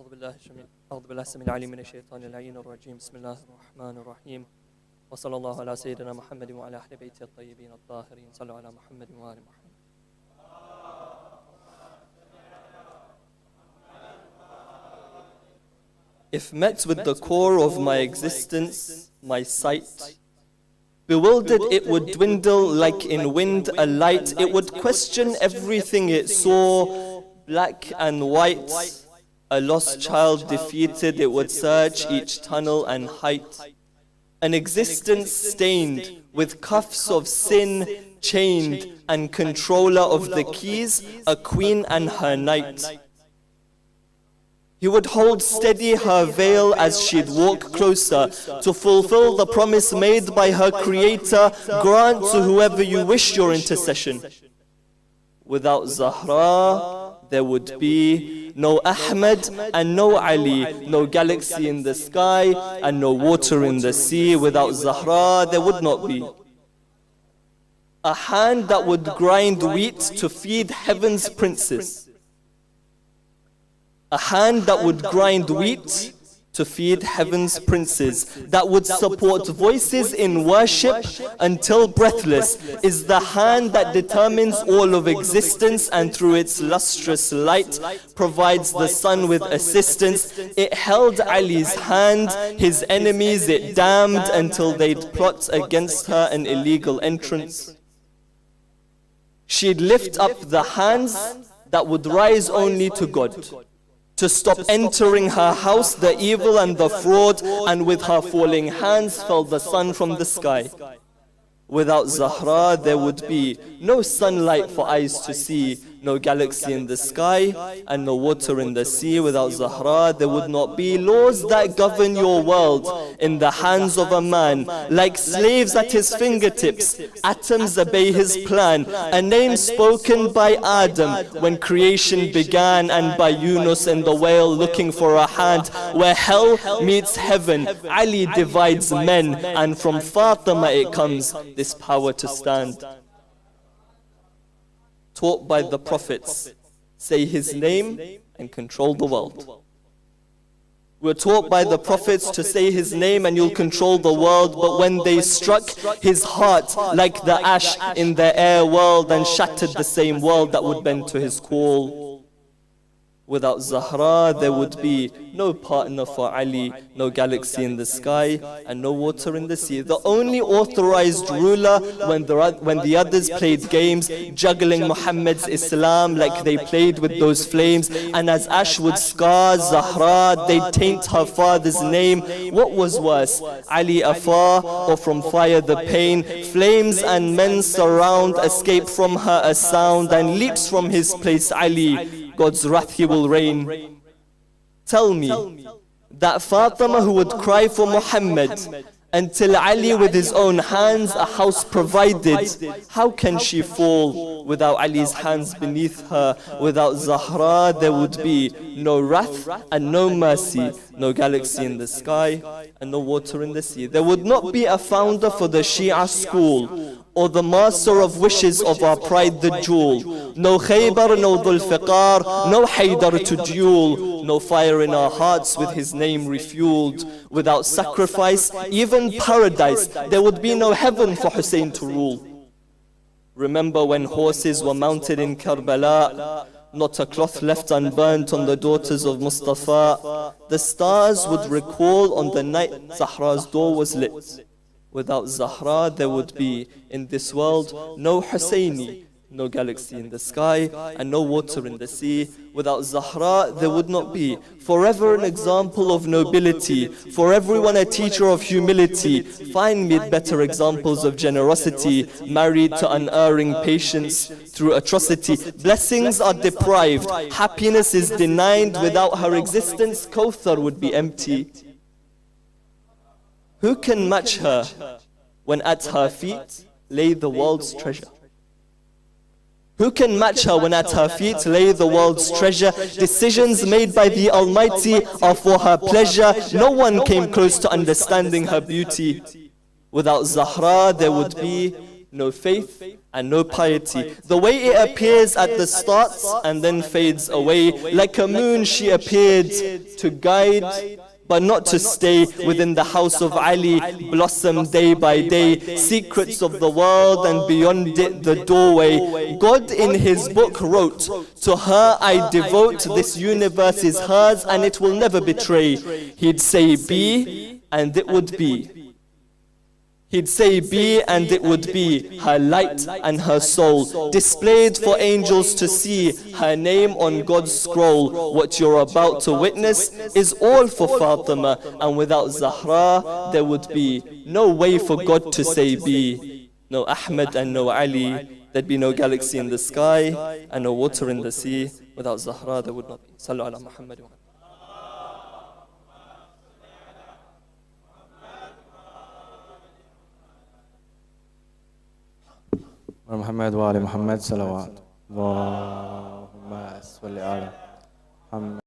أعوذ بالله السميع العليم من الشيطان اللعين الرجيم بسم الله الرحمن الرحيم وصلى الله على سيدنا محمد وعلى أهل بيته الطيبين الطاهرين صلوا على محمد وآل محمد. If met with the core of my existence, my sight, bewildered it would dwindle like in wind a light. It would question everything it saw, black and white. A lost child defeated, it would search each tunnel and height. An existence stained with cuffs of sin, chained and controller of the keys, a queen and her knight. He would hold steady her veil as she'd walk closer to fulfill the promise made by her creator. Grant to whoever you wish your intercession. Without Zahra, there would be no Ahmed and no Ali, no galaxy in the sky and no water in the sea. Without Zahra, there would not be a hand that would grind wheat to feed heaven's princes. A hand that would grind wheat to feed heaven's princes, that would support voices in worship until breathless, is the hand that determines all of existence and through its lustrous light provides the sun with assistance. It held Ali's hand, his enemies it damned until they'd plot against her an illegal entrance. She'd lift up the hands that would rise only to God, to stop entering her house the evil and the fraud, and with her falling hands fell the sun from the sky. Without Zahra there would be no sunlight for eyes to see, no galaxy in the sky and no water in the sea. Without Zahra there would not be laws that govern your world in the hands of a man. Like slaves at his fingertips, atoms obey his plan. A name spoken by Adam when creation began, and by Yunus and the whale looking for a hand. Where hell meets heaven, Ali divides men, and from Fatima it comes this power to stand. Taught by the prophets, say his name and control the world. We're taught by the prophets to say his name and you'll control the world. But when they struck his heart like the ash in the air world and shattered the same world that would bend to his call. Without Zahra there would be no partner for Ali, no galaxy in the sky and no water in the sea. The only authorized ruler when the others played games, juggling Muhammad's Islam like they played with those flames. And as ash would scar Zahra, they'd taint her father's name. What was worse, Ali afar or from fire the pain? Flames and men surround, escape from her a sound, and leaps from his place Ali, God's wrath he will rain. Tell me, that Fatima who would cry for Muhammad until Ali with his own hands a house provided, how can she fall without Ali's hands beneath her? Without Zahra there would be no wrath and no mercy, no galaxy in the sky and no water in the sea. There would not be a founder for the Shia school, or the master of wishes of our pride the jewel. No Khaybar, no Dhul Fiqar, no Haydar to duel. No fire in our hearts with his name refueled. Without sacrifice, even paradise, there would be no heaven for Husayn to rule. Remember when horses were mounted in Karbala, not a cloth left unburnt on the daughters of Mustafa. The stars would recall on the night Zahra's door was lit. Without Zahra there would be in this world no Husayni, no galaxy in the sky and no water in the sea. Without Zahra there would not be forever an example of nobility, for everyone a teacher of humility. Find me better examples of generosity, married to unerring patience through atrocity. Blessings are deprived, happiness is denied. Without her existence Kawthar would be empty. Who can match her when at her feet lay the world's treasure? Who can match her when at her feet lay the world's treasure? Decisions made by the Almighty are for her pleasure. No one came close to understanding her beauty. Without Zahra there would be no faith, and no piety. The way it appears at the start and then fades away. Like a moon she appeared to guide, but not to stay. Within the house of Ali, blossom day by day. Secrets of the world and beyond it the doorway. God in his book wrote, to her I devote, this universe is hers and it will never betray. He'd say be, and it would be. He'd say be, and it would be. Her light and her soul, displayed for angels to see. Her name on God's scroll. What you're about to witness is all for Fatima, and without Zahra there would be no way for God to say be. No Ahmed and no Ali, there'd be no galaxy in the sky and no water in the sea. Without Zahra there would not be. Sallu ala Muhammad. محمد وآل محمد صلوات اللهم صل على محمد.